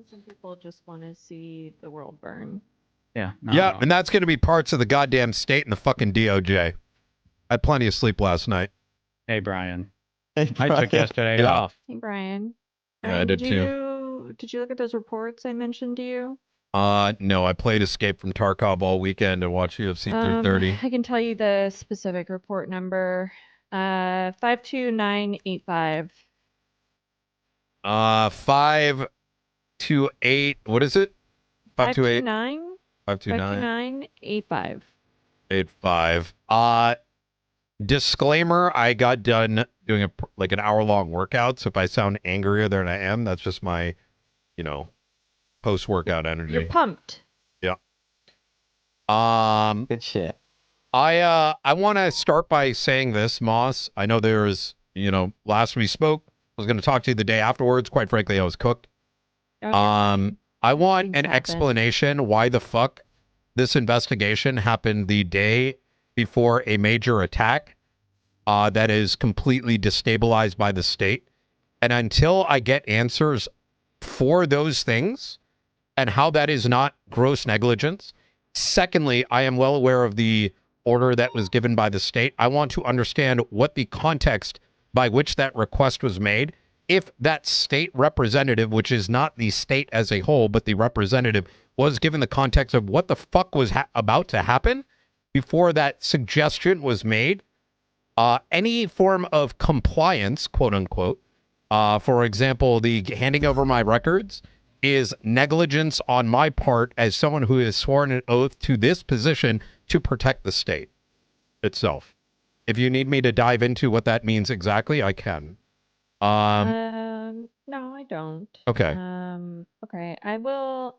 Some people just want to see the world burn. Yeah. Yeah, and that's going to be parts of the goddamn state and the fucking DOJ. I had plenty of sleep last night. Hey, Brian. Hey, I took yesterday Yeah. off. Hey, Brian. Yeah, I Brian, did Did you look at those reports I mentioned to you? No, I played Escape from Tarkov all weekend and watched UFC 330. I can tell you the specific report number. 52985. 528. What is it? 528. 529 85. 85. Disclaimer, I got done doing an hour-long workout, so if I sound angrier than I am, that's just my, post-workout energy. You're pumped. Yeah. Good shit. I want to start by saying this, Moss. I know there's, last we spoke, I was going to talk to you the day afterwards. Quite frankly, I was cooked. Okay. I want Things an happen. explanation why the fuck this investigation happened the day before a major attack that is completely destabilized by the state. And until I get answers for those things and how that is not gross negligence. Secondly, I am well aware of the order that was given by the state. I want to understand what the context by which that request was made. If that state representative, which is not the state as a whole, but the representative, was given the context of what the fuck was about to happen before that suggestion was made, any form of compliance, quote unquote, for example, the handing over my records, is negligence on my part as someone who has sworn an oath to this position to protect the state itself. If you need me to dive into what that means exactly, I can. No, I don't. Okay. Okay. I will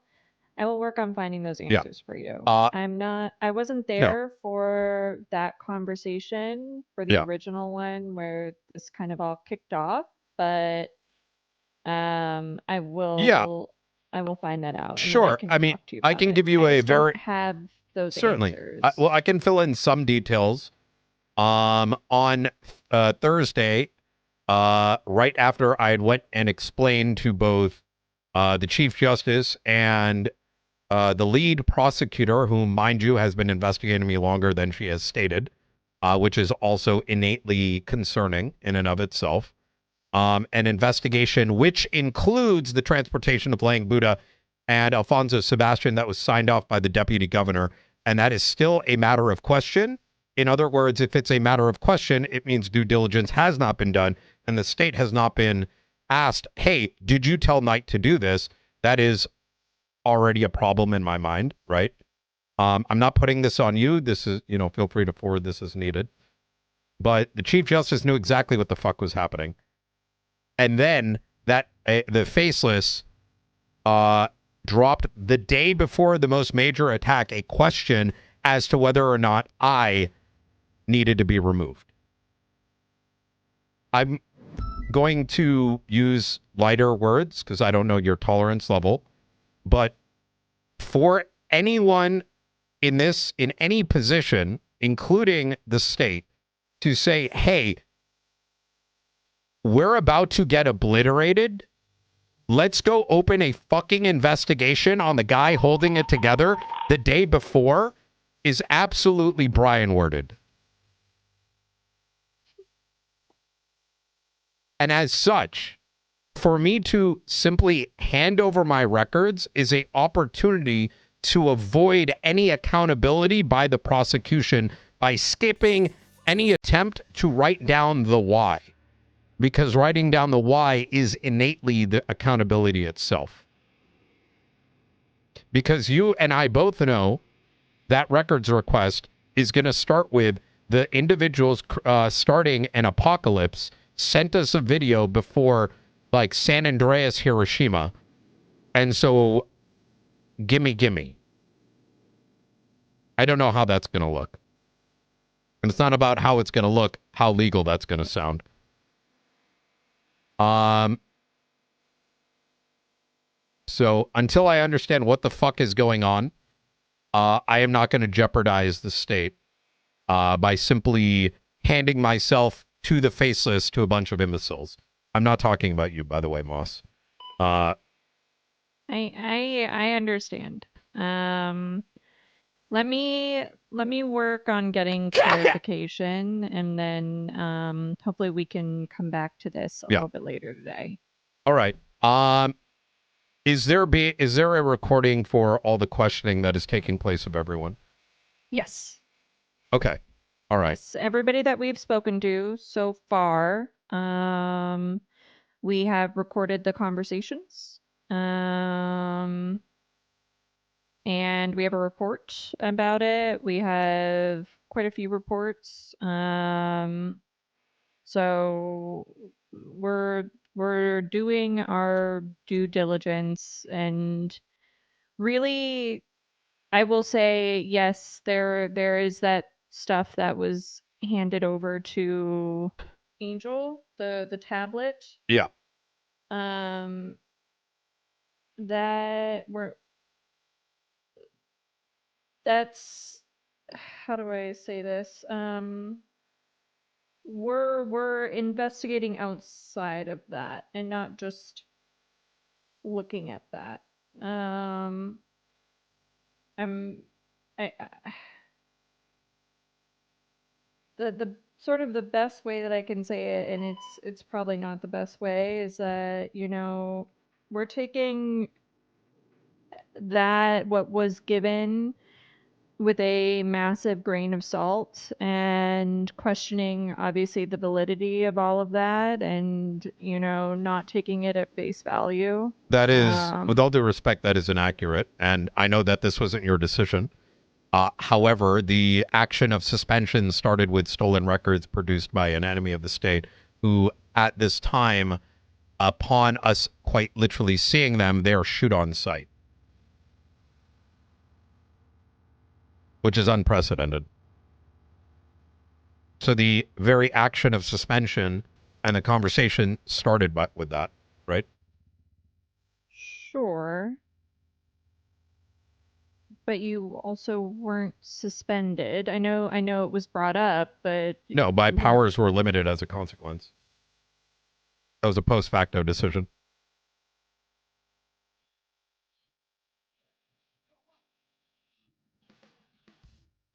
work on finding those answers for you. I wasn't there for that conversation for the original one where this kind of all kicked off, but I will find that out. Sure. And then I talk to you I about can it. give you I a just don't very have those certainly. answers. Well, I can fill in some details. On Thursday, right after I had went and explained to both the Chief Justice and the lead prosecutor, whom, mind you, has been investigating me longer than she has stated, which is also innately concerning in and of itself. An investigation which includes the transportation of Lang Buddha and Alfonso Sebastian that was signed off by the deputy governor, and that is still a matter of question. In other words, if it's a matter of question, it means due diligence has not been done, and the state has not been asked, hey, did you tell Knight to do this? That is already a problem in my mind, right? I'm not putting this on you. This is, feel free to forward this as needed. But the Chief Justice knew exactly what the fuck was happening. And then the Faceless dropped the day before the most major attack a question as to whether or not I needed to be removed. I'm going to use lighter words because I don't know your tolerance level, but for anyone in any position, including the state, to say, hey, we're about to get obliterated. Let's go open a fucking investigation on the guy holding it together the day before is absolutely Brian worded. And as such, for me to simply hand over my records is an opportunity to avoid any accountability by the prosecution by skipping any attempt to write down the why. Because writing down the why is innately the accountability itself. Because you and I both know that records request is going to start with the individuals starting an apocalypse sent us a video before like San Andreas, Hiroshima. And so, gimme. I don't know how that's going to look. And it's not about how it's going to look, how legal that's going to sound. So until I understand what the fuck is going on, I am not going to jeopardize the state by simply handing myself to the Faceless to a bunch of imbeciles. I'm not talking about you, by the way, Moss. I understand. Let me work on getting clarification, and then hopefully we can come back to this a little bit later today. All right. Is there a recording for all the questioning that is taking place of everyone? Yes. Okay. All right. Yes. Everybody that we've spoken to so far, we have recorded the conversations. And we have a report about it. We have quite a few reports. So we're doing our due diligence, and really, I will say yes, there is that stuff that was handed over to Angel, the tablet. Yeah. That that's, how do I say this? We're investigating outside of that and not just looking at that. I'm I the sort of the best way that I can say it, and it's probably not the best way, is that, we're taking that what was given with a massive grain of salt and questioning obviously the validity of all of that, and not taking it at face value. That is, with all due respect, that is inaccurate, and I know that this wasn't your decision. However, the action of suspension started with stolen records produced by an enemy of the state who, at this time, upon us quite literally seeing them, they are shoot on sight, which is unprecedented. So the very action of suspension and the conversation started with that, right? Sure. But you also weren't suspended. I know it was brought up, but No, my powers were limited as a consequence. That was a post facto decision.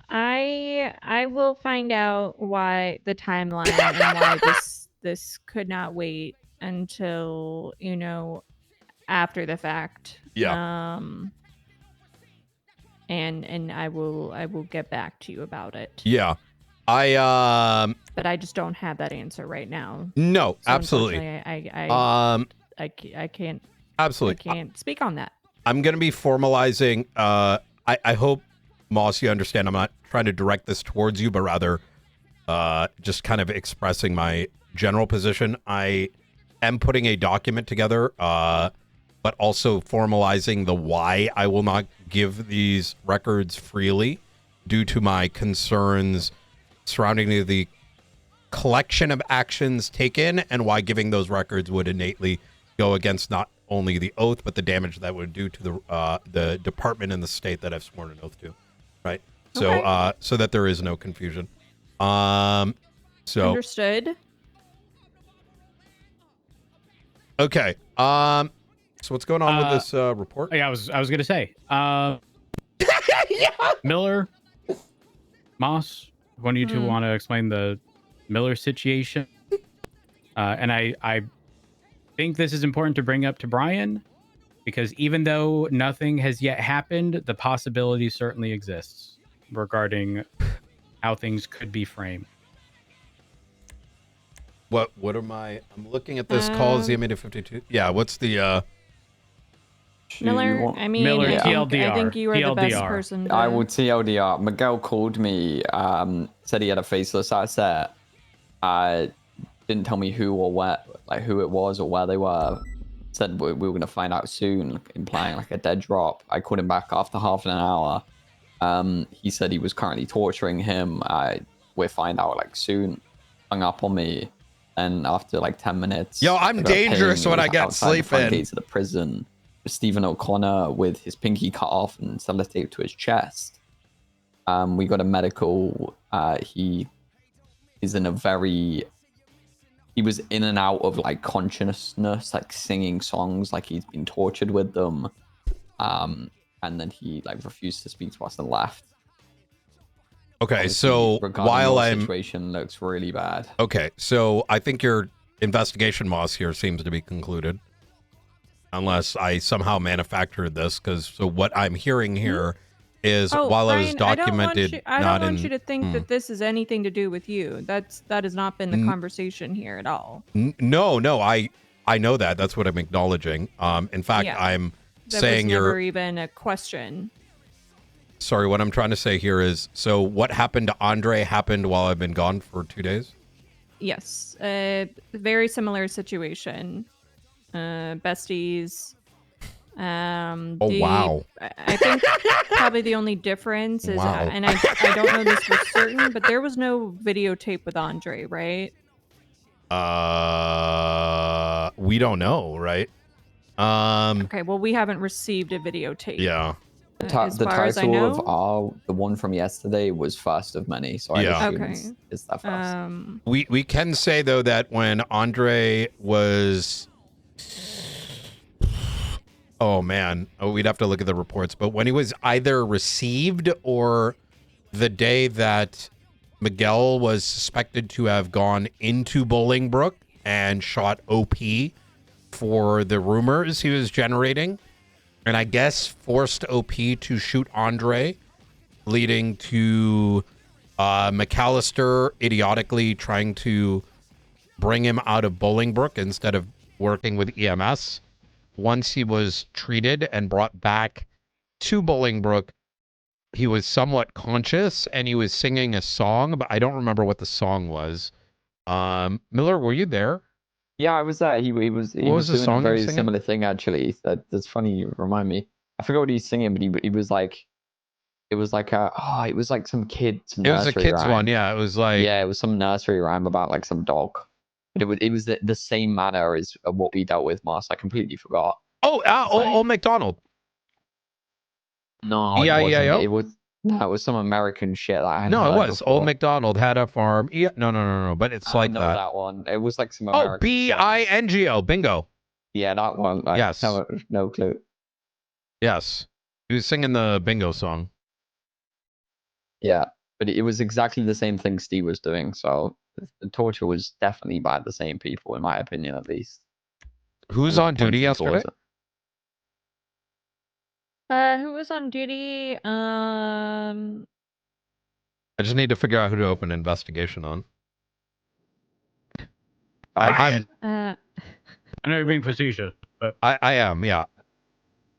I will find out why the timeline and why this could not wait until, after the fact. Yeah. And I will get back to you about it. Yeah. But I just don't have that answer right now. No, So absolutely. I can't absolutely. I can't speak on that. I'm going to be formalizing. I hope, Moss, you understand. I'm not trying to direct this towards you, but rather just kind of expressing my general position. I am putting a document together, but also formalizing the why I will not give these records freely due to my concerns surrounding the collection of actions taken and why giving those records would innately go against not only the oath, but the damage that would do to the department and the state that I've sworn an oath to, right? So, Okay. So that there is no confusion. So understood. Okay. So what's going on with this report? Yeah, I was gonna say, Miller, Moss, one of you two want to explain the Miller situation? And I think this is important to bring up to Brian, because even though nothing has yet happened, the possibility certainly exists regarding how things could be framed. What am I? I'm looking at this call ZMA 52. Yeah, what's the Miller, I mean, Miller, I TLDR. think you are the best person to... I will TLDR. Miguel called me, said he had a Faceless asset. Didn't tell me who or where, like who it was or where they were. Said we were going to find out soon, implying like a dead drop. I called him back after half an hour. He said he was currently torturing him. We'll find out like soon. Hung up on me. And after like 10 minutes... Yo, I'm dangerous when I get sleeping. The front gates of the prison. Stephen O'Connor with his pinky cut off and sellotaped to his chest. We got a medical. He is in a very... He was in and out of like consciousness, like singing songs, like he's been tortured with them. and then he like refused to speak to us and left. Okay, Obviously, so while your I'm situation looks really bad. Okay, so I think your investigation, Moss, here seems to be concluded, unless I somehow manufactured this. Because so what I'm hearing here is while I was documented, I don't want you to think that this is anything to do with you. That has not been the conversation here at all. No, I know that. That's what I'm acknowledging. In fact, I'm saying that was never even a question. Sorry, what I'm trying to say here is, so what happened to Andre happened while I've been gone for 2 days? Yes, very similar situation. Besties. Wow. I think probably the only difference is, and I don't know this for certain, but there was no videotape with Andre, right? We don't know, right? Okay, well, we haven't received a videotape. Yeah. The title of the one from yesterday was First of Many, so I assume it's that first. We can say though that when Andre was, we'd have to look at the reports, but when he was either received or the day that Miguel was suspected to have gone into Bolingbrook and shot OP for the rumors he was generating, and I guess forced OP to shoot Andre, leading to McAllister idiotically trying to bring him out of Bolingbrook instead of working with EMS. Once he was treated and brought back to Bolingbrook, he was somewhat conscious and he was singing a song, but I don't remember what the song was. Miller, were you there? Yeah, I was there. He was doing a very similar thing actually. That's funny. You remind me. I forgot what he's singing, but he was like, it was like some kids. It was a kids one, yeah. It was like, yeah, it was some nursery rhyme about like some dog. But it was the same manner as what we dealt with, Mars. I completely forgot. Old McDonald. No, it wasn't. It was some American shit that I had No, heard it was before. Old McDonald had a farm. No. But it's like that one. It was like some American. Bingo, bingo. Yeah, that one. Like, yes. No clue. Yes, he was singing the bingo song. Yeah, but it was exactly the same thing Steve was doing. So the torture was definitely by the same people, in my opinion, at least. Who's on duty yesterday? Who was on duty? I just need to figure out who to open an investigation on. I know you're being facetious, but I am, yeah.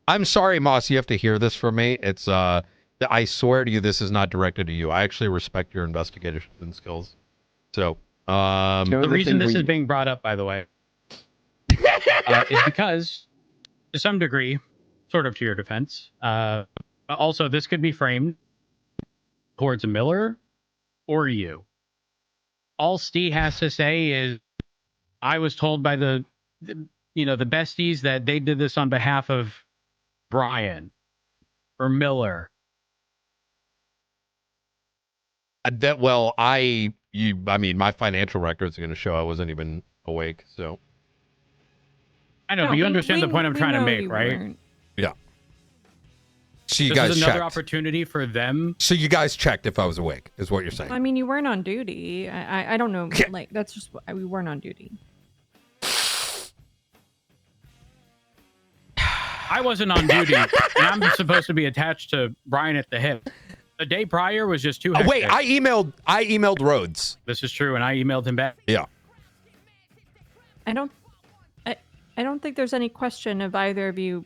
I'm sorry, Moss, you have to hear this from me. It's I swear to you, this is not directed to you. I actually respect your investigation skills. So, the reason this is being brought up, by the way, is because, to some degree, sort of to your defense, also this could be framed towards a Miller or you. All Steve has to say is, I was told by the besties that they did this on behalf of Brian or Miller. I mean, my financial records are going to show I wasn't even awake, so. I know, but you understand the point I'm trying to make, right? Weren't. Yeah. So you this guys is another checked. Opportunity for them. So you guys checked if I was awake, is what you're saying. I mean, you weren't on duty. I don't know. Like, that's just, we weren't on duty. I wasn't on duty, and I'm supposed to be attached to Brian at the hip. The day prior was just too hectic. Wait, I emailed Rhodes. This is true, and I emailed him back. Yeah. I don't think there's any question of either of you.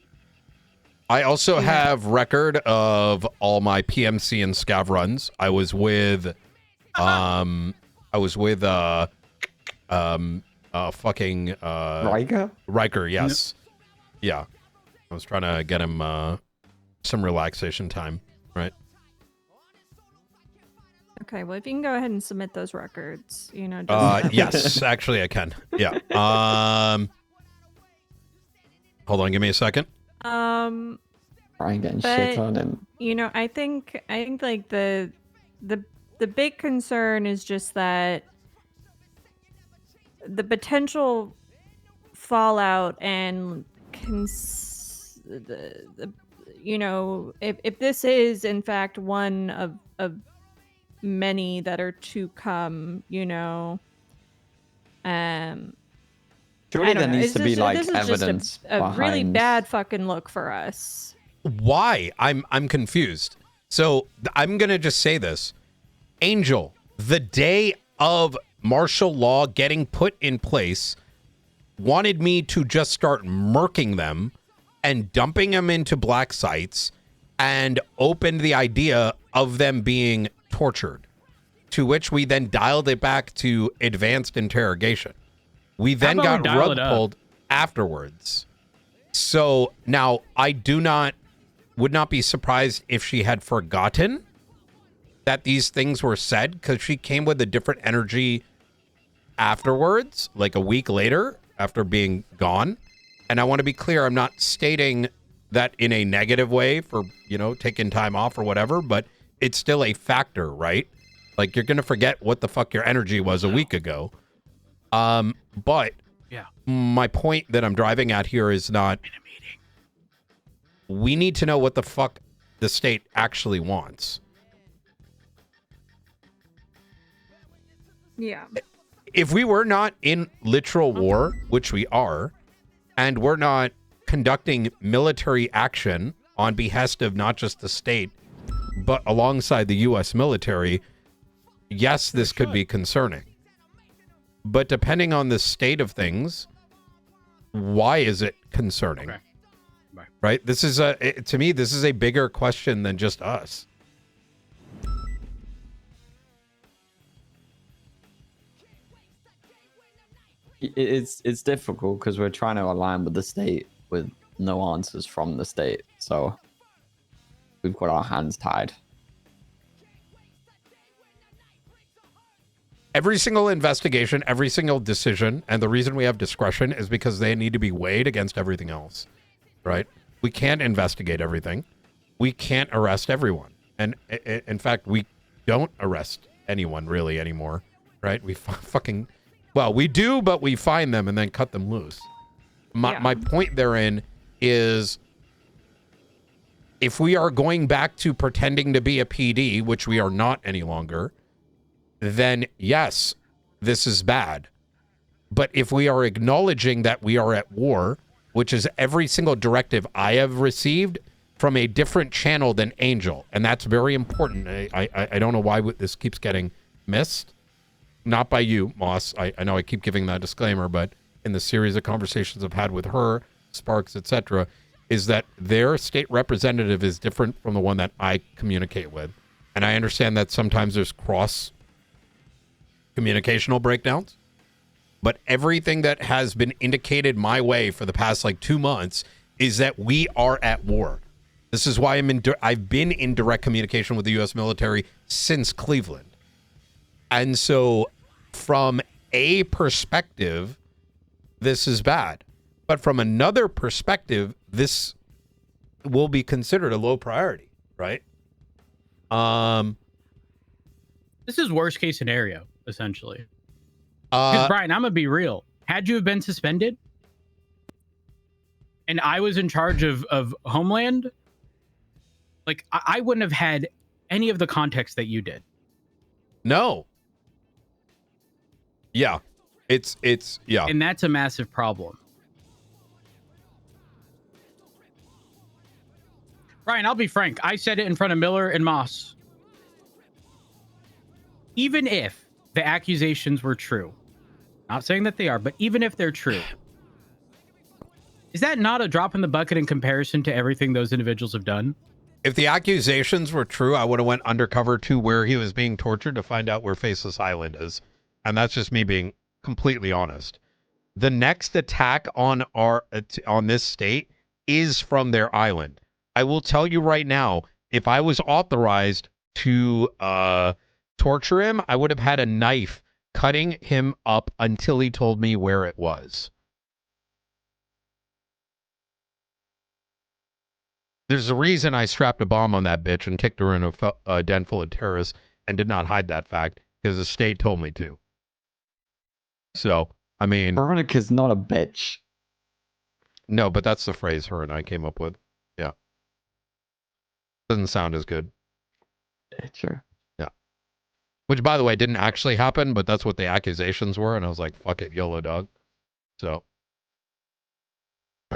I also have record of all my PMC and scav runs. I was with Riker, yes. Yeah. I was trying to get him some relaxation time, right? Okay, well, if you can go ahead and submit those records, yes, actually I can. Yeah. Hold on, give me a second. Brian getting shit on him. I think like the big concern is just that the potential fallout and you know, if this is in fact one of many that are to come, you know, surely there needs to be like this is evidence just a really behind. bad fucking look for us. Why? I'm confused. So I'm gonna just say this. Angel, the day of martial law getting put in place, wanted me to just start murking them and dumping them into black sites, and opened the idea of them being tortured, to which we then dialed it back to advanced interrogation. We then got rug pulled afterwards. So now I would not be surprised if she had forgotten that these things were said, because she came with a different energy afterwards, like a week later after being gone. And I want to be clear, I'm not stating that in a negative way for, you know, taking time off or whatever, but it's still a factor, right? Like, you're going to forget what the fuck your energy was a week ago. But yeah, my point that I'm driving at here is not, we need to know what the fuck the state actually wants. Yeah. If we were not in literal war, which we are, and we're not conducting military action on behest of not just the state, but alongside the U.S. military, yes, this could be concerning. But depending on the state of things, why is it concerning? Okay. Right? This is to me, this is a bigger question than just us. It's difficult because we're trying to align with the state with no answers from the state, so we've got our hands tied. Every single investigation, every single decision, and the reason we have discretion is because they need to be weighed against everything else, right? We can't investigate everything. We can't arrest everyone. And in fact, we don't arrest anyone really anymore, right? We fucking... Well, we do, but we find them and then cut them loose. My point therein is, if we are going back to pretending to be a PD, which we are not any longer, then yes, this is bad. But if we are acknowledging that we are at war, which is every single directive I have received from a different channel than Angel, and that's very important. I don't know why this keeps getting missed. Not by you, Moss. I know I keep giving that disclaimer, but in the series of conversations I've had with her, Sparks, etc., is that their state representative is different from the one that I communicate with. And I understand that sometimes there's cross communicational breakdowns, but everything that has been indicated my way for the past like 2 months is that we are at war. This is why I've been in direct communication with the U.S. military since Cleveland. And so from a perspective, this is bad. But from another perspective, this will be considered a low priority, right? This is worst case scenario, essentially. Because Brian, I'm gonna be real. Had you have been suspended and I was in charge of Homeland, like I wouldn't have had any of the context that you did. No. Yeah. It's yeah. And that's a massive problem. Brian, I'll be frank. I said it in front of Miller and Moss. Even if the accusations were true, not saying that they are, but even if they're true, is that not a drop in the bucket in comparison to everything those individuals have done? If the accusations were true, I would have went undercover to where he was being tortured to find out where Faceless Island is. And that's just me being completely honest. The next attack on this state is from their island. I will tell you right now, if I was authorized to torture him, I would have had a knife cutting him up until he told me where it was. There's a reason I strapped a bomb on that bitch and kicked her in a den full of terrorists and did not hide that fact because the state told me to. So, I mean... Veronica's not a bitch. No, but that's the phrase her and I came up with. Yeah. Doesn't sound as good. Sure. Yeah. Which, by the way, didn't actually happen, but that's what the accusations were, and I was like, fuck it, YOLO, dog. So.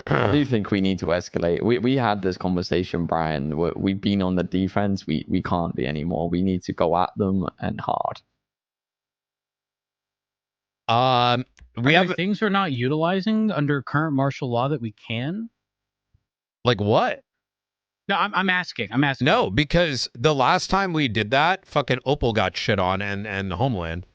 I do think we need to escalate. We had this conversation, Brian. We've been on the defense. We can't be anymore. We need to go at them and hard. We have things we're not utilizing under current martial law that we can. Like what? No, I'm asking. No, because the last time we did that, fucking Opal got shit on and Homeland.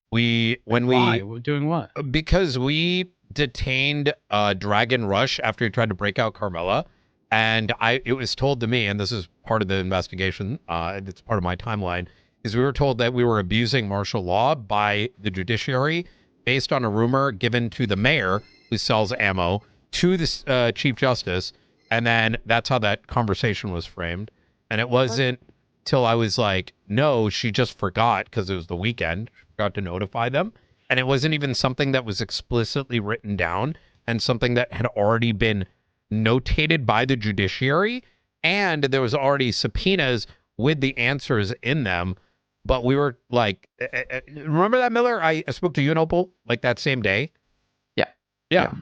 Why? We're doing what? Because we detained Dragon Rush after he tried to break out Carmella, and it was told to me, and this is part of the investigation, it's part of my timeline, is we were told that we were abusing martial law by the judiciary based on a rumor given to the mayor who sells ammo to the Chief Justice, and then that's how that conversation was framed. And it wasn't till I was like, no, she just forgot because it was the weekend, she forgot to notify them. And it wasn't even something that was explicitly written down and something that had already been notated by the judiciary. And there was already subpoenas with the answers in them. But we were like, remember that, Miller? I spoke to you and Opal like that same day. Yeah.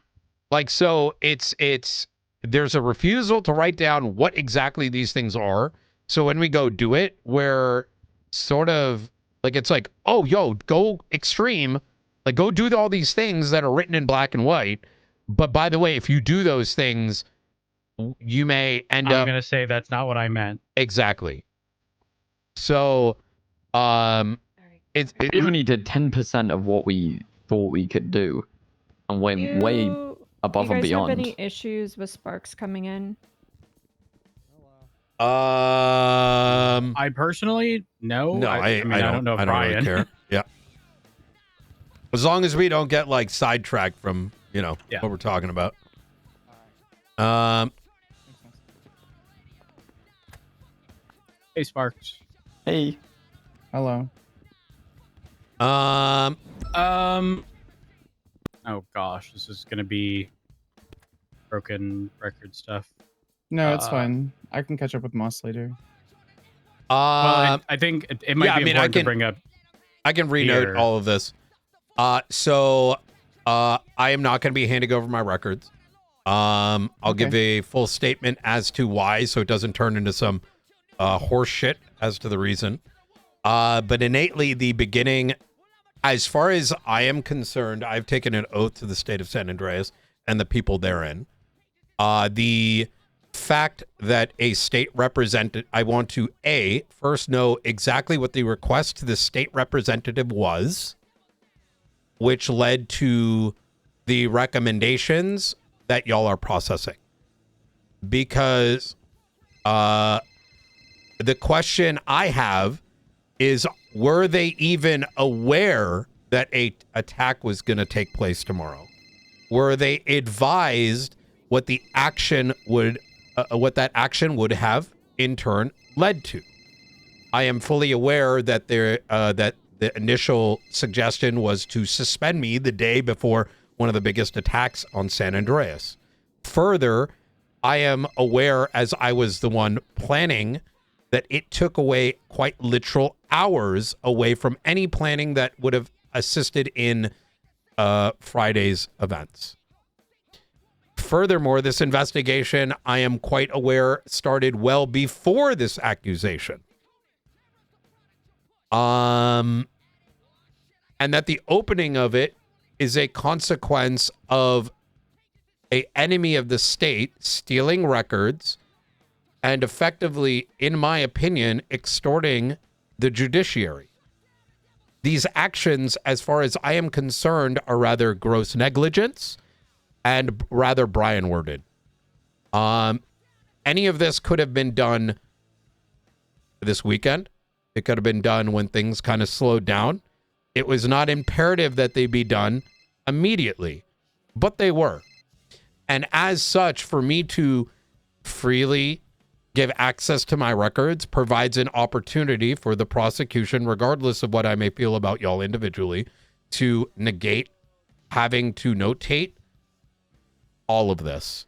Like, so there's a refusal to write down what exactly these things are. So when we go do it, we're sort of like, it's like, oh, yo, go extreme. Like, go do all these things that are written in black and white. But by the way, if you do those things, you may end up... I'm going to say that's not what I meant. Exactly. So, we only did 10% of what we thought we could do. And way above and beyond. Do you guys have any issues with sparks coming in? I personally, no. I mean, I don't know if Brian. Really care. Yeah. As long as we don't get like sidetracked from, what we're talking about. Hey, Sparks. Hey. Hello. Oh gosh, this is gonna be broken record stuff. No, it's fine. I can catch up with Moss later. Well, I think it might be important to bring up. I can renote all of this. So I am not going to be handing over my records. I'll give a full statement as to why, so it doesn't turn into some horse shit as to the reason. But innately, the beginning, as far as I am concerned, I've taken an oath to the state of San Andreas and the people therein. The fact that a state representative, I want to first know exactly what the request to the state representative was, which led to the recommendations that y'all are processing. Because the question I have is, were they even aware that a attack was going to take place tomorrow? Were they advised what the action would, what that action would have in turn led to? I am fully aware that that the initial suggestion was to suspend me the day before one of the biggest attacks on San Andreas. Further, I am aware, as I was the one planning, that it took away quite literal hours away from any planning that would have assisted in Friday's events. Furthermore, this investigation, I am quite aware, started well before this accusation. And that the opening of it is a consequence of an enemy of the state stealing records and effectively, in my opinion, extorting the judiciary. These actions, as far as I am concerned, are rather gross negligence and rather Brian worded. Any of this could have been done this weekend. It could have been done when things kind of slowed down. It was not imperative that they be done immediately, but they were. And as such, for me to freely give access to my records provides an opportunity for the prosecution, regardless of what I may feel about y'all individually, to negate having to notate all of this.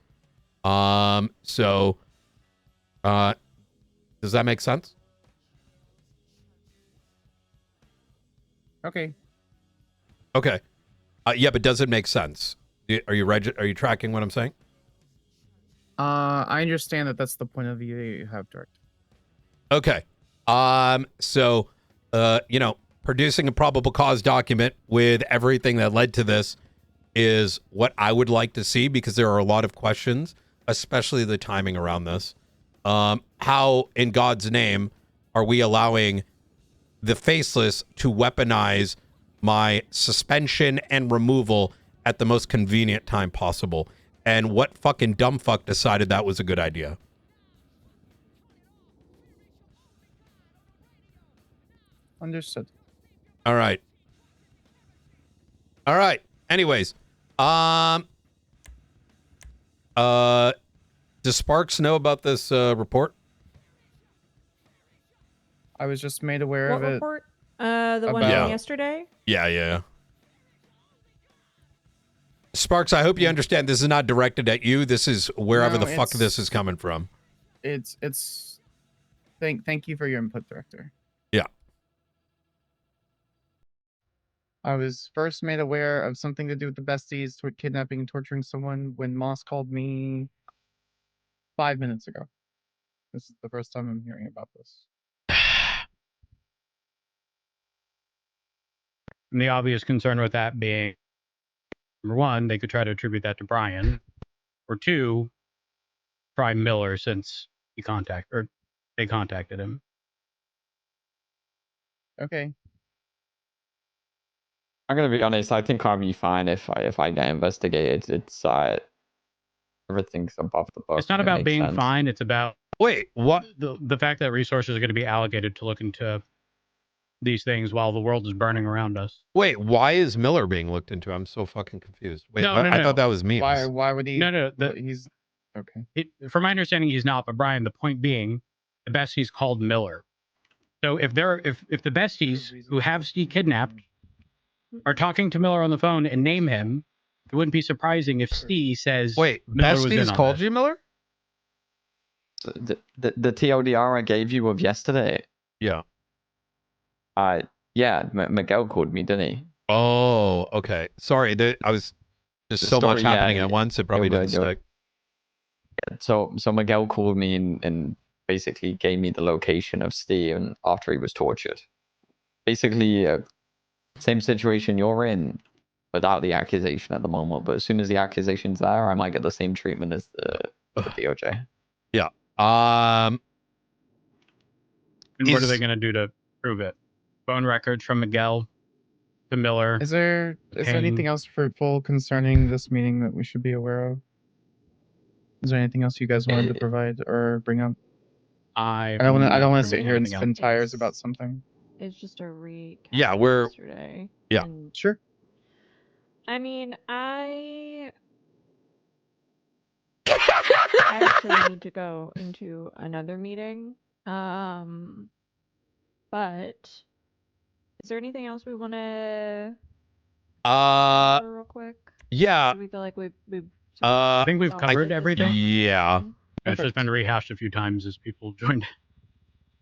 The Does that make sense? Okay. Okay. Yeah, but does it make sense? Are you tracking what I'm saying? I understand that that's the point of view you have, Direct. Okay. So, producing a probable cause document with everything that led to this is what I would like to see, because there are a lot of questions, especially the timing around this. How in God's name are we allowing the Faceless to weaponize my suspension and removal at the most convenient time possible? And what fucking dumb fuck decided that was a good idea? Understood. All right. Anyways, does Sparks know about this report? I was just made aware What of it. report? The one from yesterday? Yeah. Sparks, I hope you understand this is not directed at you. This is wherever the fuck this is coming from. Thank you for your input, Director. Yeah. I was first made aware of something to do with the besties toward kidnapping and torturing someone when Moss called me 5 minutes ago. This is the first time I'm hearing about this. And the obvious concern with that being, number one, they could try to attribute that to Brian, or two, try Miller since they contacted him. Okay. I'm gonna be honest. I think I'll be fine if I get investigated. It's everything's above the book. It's not about being fine. It's about what the fact that resources are going to be allocated to look into these things while the world is burning around us. Wait, why is Miller being looked into? I'm so fucking confused. Wait, No, I thought that was me. Why would he? No. He's okay. From my understanding, he's not. But Brian, the point being, the besties called Miller. So if the besties who have Steve kidnapped are talking to Miller on the phone and name him, it wouldn't be surprising if Steve says, "Wait, Miller besties called you Miller?" The TLDR I gave you of yesterday. Yeah. Yeah, Miguel called me, didn't he? Oh, okay. Sorry, I was just so much happening at once. It probably didn't stick. So Miguel called me and basically gave me the location of Steve after he was tortured. Basically, same situation you're in without the accusation at the moment. But as soon as the accusation's there, I might get the same treatment as the DOJ. Yeah. And what are they going to do to prove it? Phone records from Miguel to Miller. Is there anything else fruitful concerning this meeting that we should be aware of? Is there anything else you guys wanted to provide or bring up? I don't want to sit here and spin tires about something. It's just a recap. Yeah, yesterday. Yeah. Sure. I mean, I actually need to go into another meeting. But is there anything else we want to real quick? Yeah. Do we feel like we've I think we've covered everything. Yeah. It's just been rehashed a few times as people joined.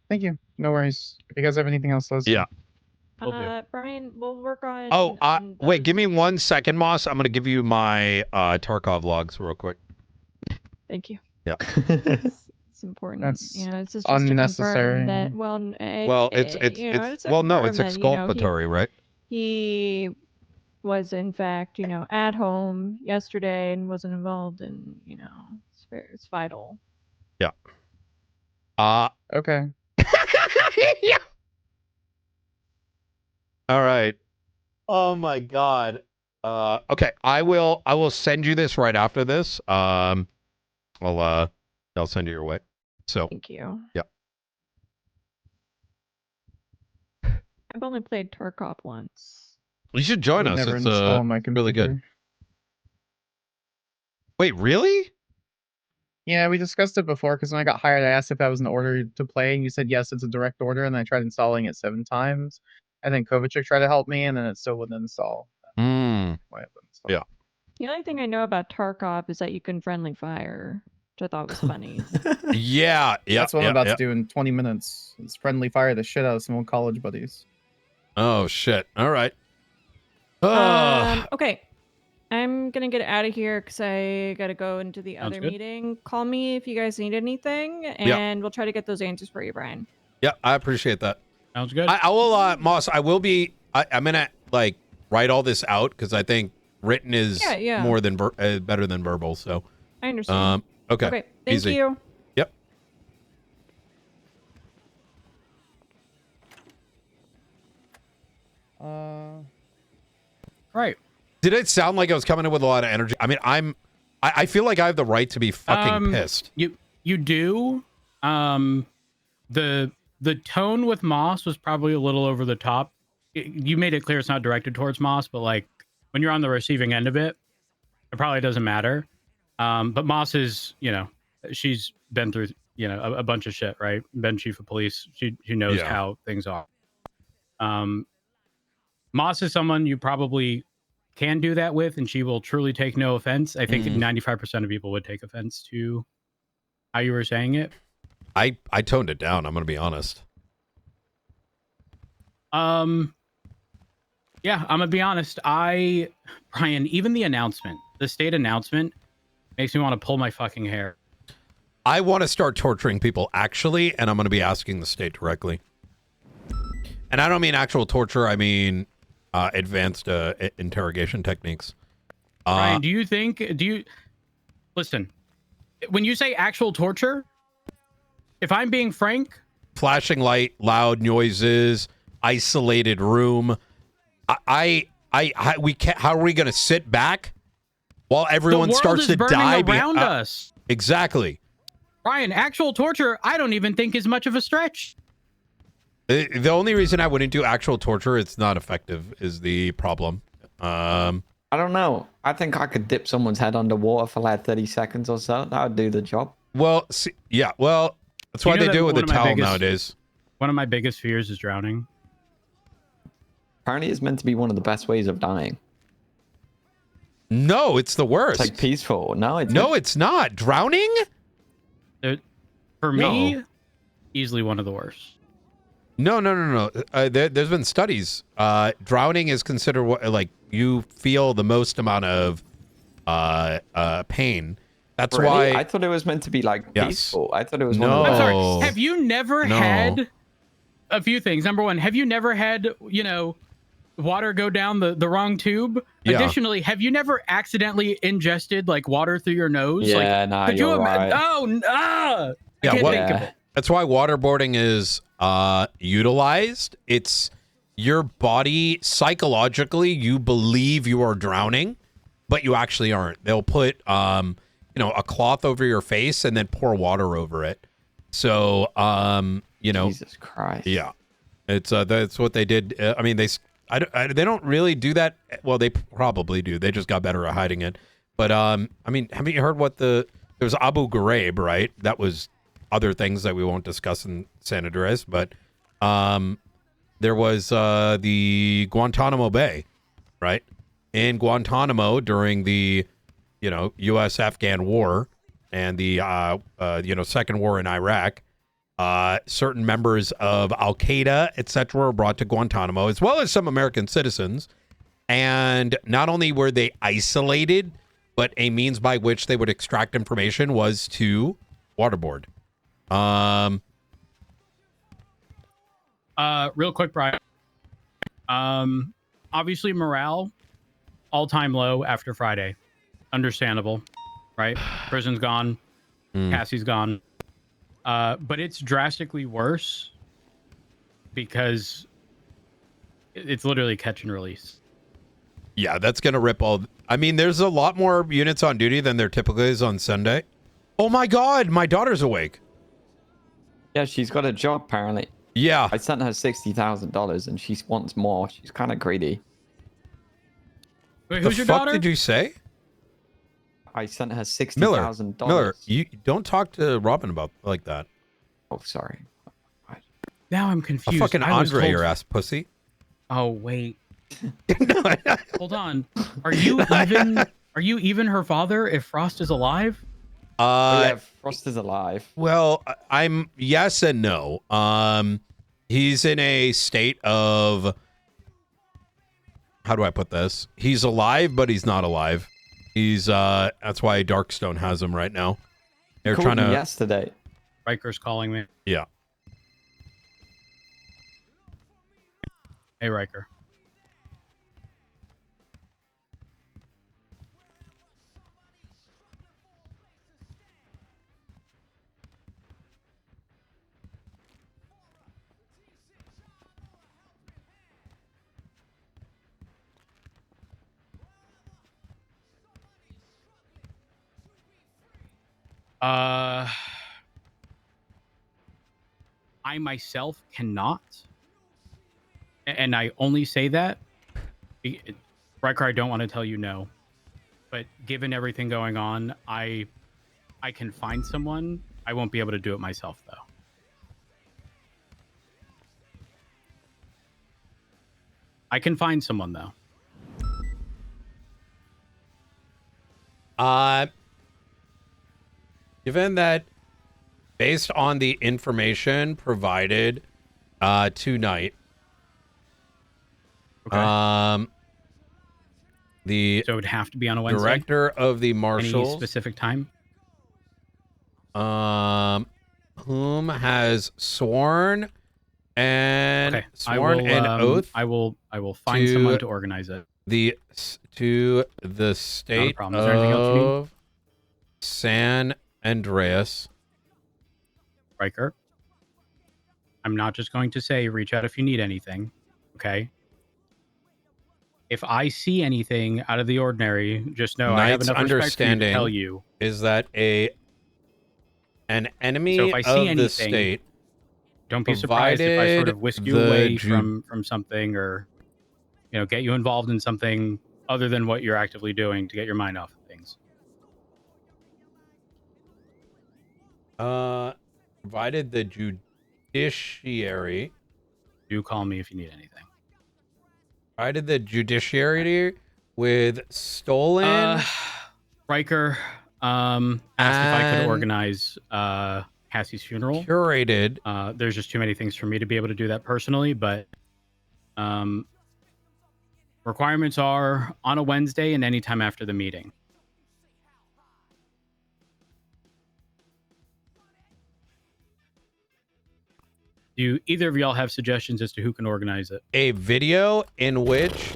Thank you. No worries. If you guys have anything else, let's. Yeah. Brian, we'll work on. Wait, give me 1 second, Moss. I'm gonna give you my Tarkov logs real quick. Thank you. Yeah. It's important. That's it's just unnecessary. To confirm that, it's exculpatory, right? He was in fact, at home yesterday and wasn't involved in, it's vital. Yeah. Okay. Yeah. All right. Oh my God. Okay. I will send you this right after this. I'll send you your way. So. Thank you. Yeah. I've only played Tarkov once. You should join us. Never It's install my computer. really good. Wait, really? Yeah, we discussed it before because when I got hired, I asked if that was an order to play, and you said yes, it's a direct order, and I tried installing it 7 times, and then Kovacic tried to help me, and then it still wouldn't install. Yeah. The only thing I know about Tarkov is that you can friendly fire. which I thought was funny. Yeah. That's what I'm about to do in 20 minutes. It's friendly fire the shit out of some old college buddies. Oh, shit. All right. Okay. I'm going to get out of here because I got to go into the other meeting. Call me if you guys need anything, and we'll try to get those answers for you, Brian. Yeah, I appreciate that. Sounds good. I will, Moss, I will be, I'm going to, like, write all this out because I think written is more than, better than verbal, so. I understand. Okay. Thank you. Yep. Right. Did it sound like I was coming in with a lot of energy? I mean, I feel like I have the right to be fucking pissed. You do. The tone with Moss was probably a little over the top. You made it clear it's not directed towards Moss, but like when you're on the receiving end of it, it probably doesn't matter. But Moss is, she's been through, a bunch of shit, right? Been chief of police. She knows how things are. Moss is someone you probably can do that with, and she will truly take no offense. I think 95% of people would take offense to how you were saying it. I toned it down. I'm going to be honest. Yeah, I'm going to be honest. Brian, even the state announcement makes me want to pull my fucking hair. I want to start torturing people, actually, and I'm going to be asking the state directly. And I don't mean actual torture. I mean advanced interrogation techniques. Brian, listen, when you say actual torture, if I'm being frank, flashing light, loud noises, isolated room. We can't. How are we going to sit back while everyone starts to die around us? Exactly. Brian, actual torture, I don't even think is much of a stretch. The only reason I wouldn't do actual torture, it's not effective, is the problem. I don't know. I think I could dip someone's head underwater for like 30 seconds or so. That would do the job. Well, that's why they do it with a towel nowadays. One of my biggest fears is drowning. Apparently, it's meant to be one of the best ways of dying. No, it's the worst. It's like peaceful. No, it's not. Drowning? For me, easily one of the worst. No. There's been studies. Drowning is considered like you feel the most amount of pain. That's why I thought it was meant to be like peaceful. I thought it was one of I'm sorry. Have you never had a few things? Number one, have you never had, water go down the wrong tube? Yeah. Additionally, have you never accidentally ingested like water through your nose? Yeah, you're right. Oh, no. I can't think of it. That's why waterboarding is utilized. It's your body psychologically, you believe you are drowning, but you actually aren't. They'll put a cloth over your face and then pour water over it. So Jesus Christ. Yeah. It's that's what they did. I mean, they don't really do that. Well, they probably do. They just got better at hiding it. But I mean, haven't you heard there was Abu Ghraib, right? That was other things that we won't discuss in San Andreas, but there was the Guantanamo Bay, right? In Guantanamo during the U.S.-Afghan war and the second war in Iraq, certain members of Al-Qaeda, etc., were brought to Guantanamo, as well as some American citizens. And not only were they isolated, but a means by which they would extract information was to waterboard. Real quick, Brian. Obviously morale all-time low after Friday. Understandable, right? Prison's gone. Cassie's gone. But it's drastically worse because it's literally catch and release. Yeah, that's going to rip all... I mean, there's a lot more units on duty than there typically is on Sunday. Oh my God, my daughter's awake. Yeah, she's got a job, apparently. Yeah. I sent her $60,000 and she wants more. She's kind of greedy. Wait, who's your daughter? What did you say? I sent her $60,000. Miller, you don't talk to Robin about like that. Oh, sorry. Now I'm confused. A fucking Andre, your ass pussy. Oh, wait. Hold on. Are you even her father if Frost is alive? Yeah, Frost is alive. Well, I'm yes and no. He's in a state of, how do I put this? He's alive, but he's not alive. He's that's why Darkstone has him right now. They're trying to yesterday. Riker's calling me. Yeah. Hey, Riker. I myself cannot, and I only say that, Riker, I don't want to tell you no, but given everything going on, I can find someone. I won't be able to do it myself, though. I can find someone, though. Given that, based on the information provided tonight, okay. The so it would have to be on a Wednesday. Director of the Marshals. Any specific time? Whom has sworn and okay. sworn an oath. I will find someone to organize it. The state of San Andreas. Riker, I'm not just going to say reach out if you need anything, okay? If I see anything out of the ordinary, just know I have enough respect for you to tell you. Is that an enemy so if I see anything, the state? Don't be surprised if I sort of whisk you away from something, or get you involved in something other than what you're actively doing to get your mind off of things. Provided the judiciary. Do call me if you need anything. Provided the judiciary with stolen. Riker asked if I could organize Cassie's funeral. Curated. There's just too many things for me to be able to do that personally, but requirements are on a Wednesday and anytime after the meeting. Do either of y'all have suggestions as to who can organize it? A video in which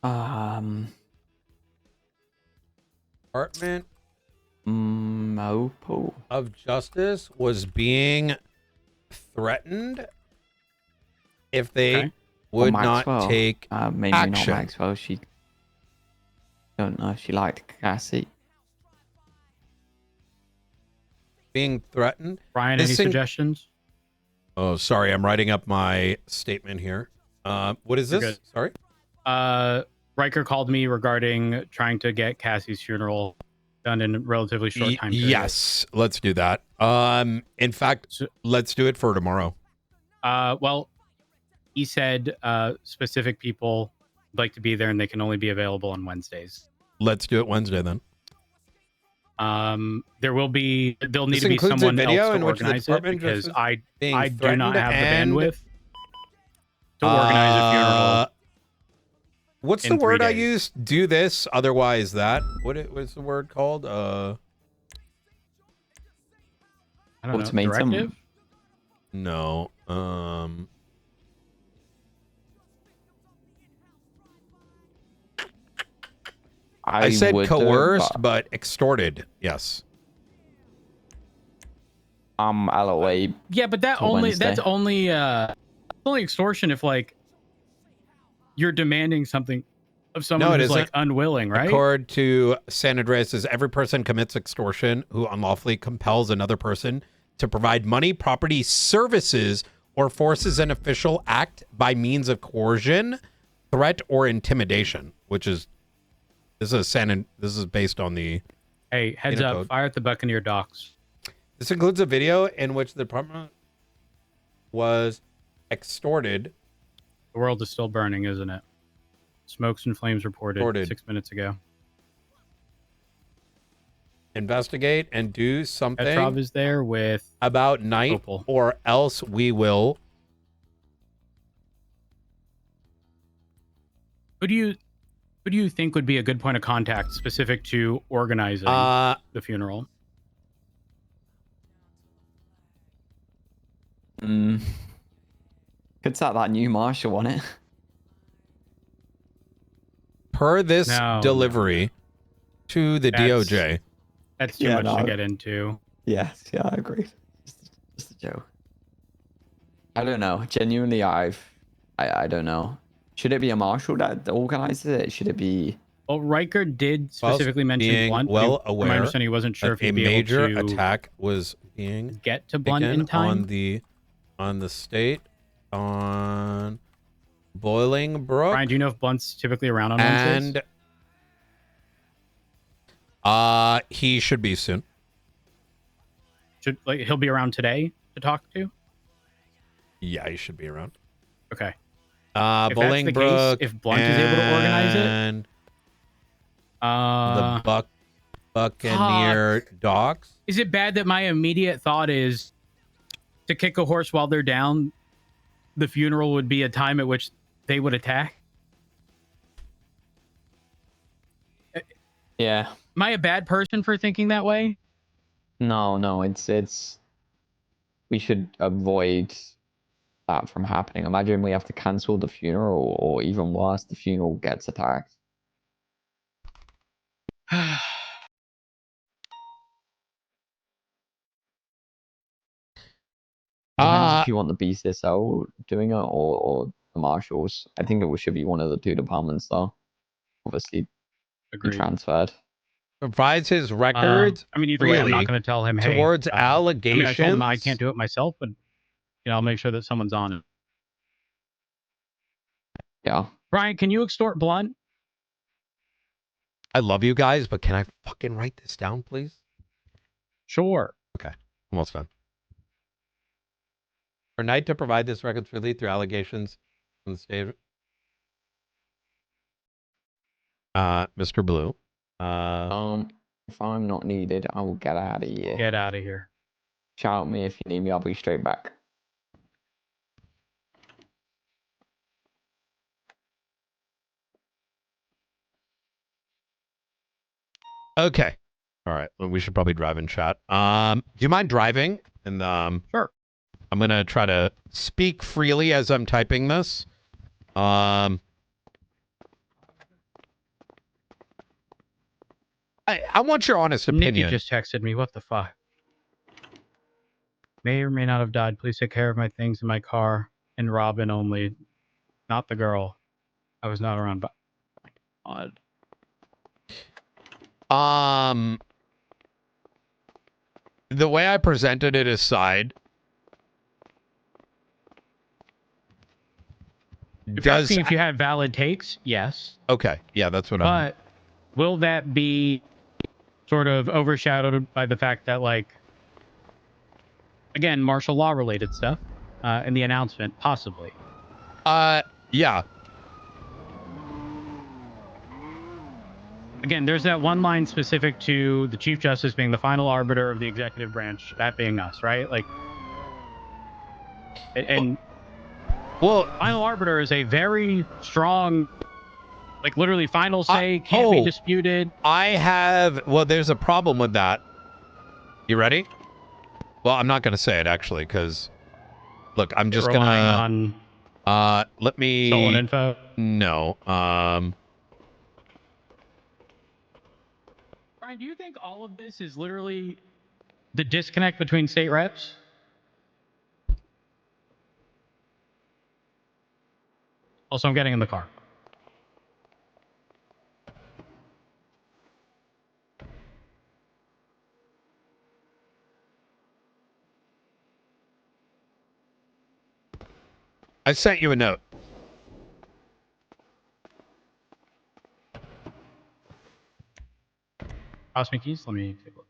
Department of Justice was being threatened if they would not take maybe action. Not Maxwell. She don't know if she liked Cassie. Being threatened. Brian, any suggestions? Oh, sorry. I'm writing up my statement here. What is this? Sorry. Riker called me regarding trying to get Cassie's funeral done in a relatively short time period. Yes, let's do that. In fact, let's do it for tomorrow. Well, he said specific people would like to be there and they can only be available on Wednesdays. Let's do it Wednesday then. There'll need to be someone else to organize it because I do not have the bandwidth to organize a funeral. What's the word I use? Do this, otherwise that. What's the word called? I don't know. Ultimatum? Directive? No. I said coerced, but extorted. Yes. I'll away. Yeah, but that's only extortion if you're demanding something of someone who's unwilling, right? According to San Andreas, says every person commits extortion who unlawfully compels another person to provide money, property, services, or forces an official act by means of coercion, threat, or intimidation, which is this is based on the heads up code. Fire at the Buccaneer docks. This includes a video in which the department was extorted. The world is still burning, isn't it? Smokes and flames reported 6 minutes ago. investigate and do something. Petrov is there with about Knight, Opal. or else we will. Who do you think would be a good point of contact specific to organizing the funeral? Could start that new marshal on it. Per this delivery to the DOJ. That's too much to get into. Yes, yeah, I agree. Just a joke. I don't know. Genuinely, I don't know. Should it be a marshal that organizes it? Should it be? Well, Riker did specifically mention Blunt. Well aware. From my understanding, he wasn't sure if he'd be major able to attack was being get to Blunt in time on the state on Bolingbroke. Brian, do you know if Blunt's typically around on Wednesdays? And he should be soon. He'll be around today to talk to? Yeah, he should be around. Okay. If that's the case, if Blunt is able to organize it, the Buccaneer Docks. Is it bad that my immediate thought is to kick a horse while they're down? The funeral would be a time at which they would attack. Yeah. Am I a bad person for thinking that way? No, it's. We should avoid that from happening. Imagine we have to cancel the funeral, or even worse, the funeral gets attacked. If you want the BCSO doing it, or the marshals, I think it should be one of the two departments, though. Obviously, be transferred. Provides his records. Either way, I'm not going to tell him. Hey, towards allegations. I told him I can't do it myself, but I'll make sure that someone's on it. Yeah. Brian, can you extort Blunt? I love you guys, but can I fucking write this down, please? Sure. Okay. Almost done. For Knight to provide this record freely through allegations from the state. Mr. Blue. If I'm not needed, I will get out of here. Get out of here. Shout me if you need me. I'll be straight back. Okay. All right. Well, we should probably drive in chat. Do you mind driving? And sure. I'm gonna try to speak freely as I'm typing this. I want your honest opinion. Nikki just texted me. What the fuck? May or may not have died. Please take care of my things in my car. And Robin only. Not the girl. I was not around. But odd. The way I presented it aside. If you have valid takes, yes. Okay. Yeah, that's what But will that be sort of overshadowed by the fact that, like, again, martial law related stuff in the announcement, possibly? Yeah. Again, there's that one line specific to the Chief Justice being the final arbiter of the executive branch, that being us, right? Like, and final arbiter is a very strong, like, literally final say, can't be disputed. There's a problem with that. You ready? Well, I'm not going to say it, actually, because, look, I'm just going to... let me... Stolen info? No. Brian, do you think all of this is literally the disconnect between state reps? Also, I'm getting in the car. I sent you a note. Pass me keys. Let me take a look.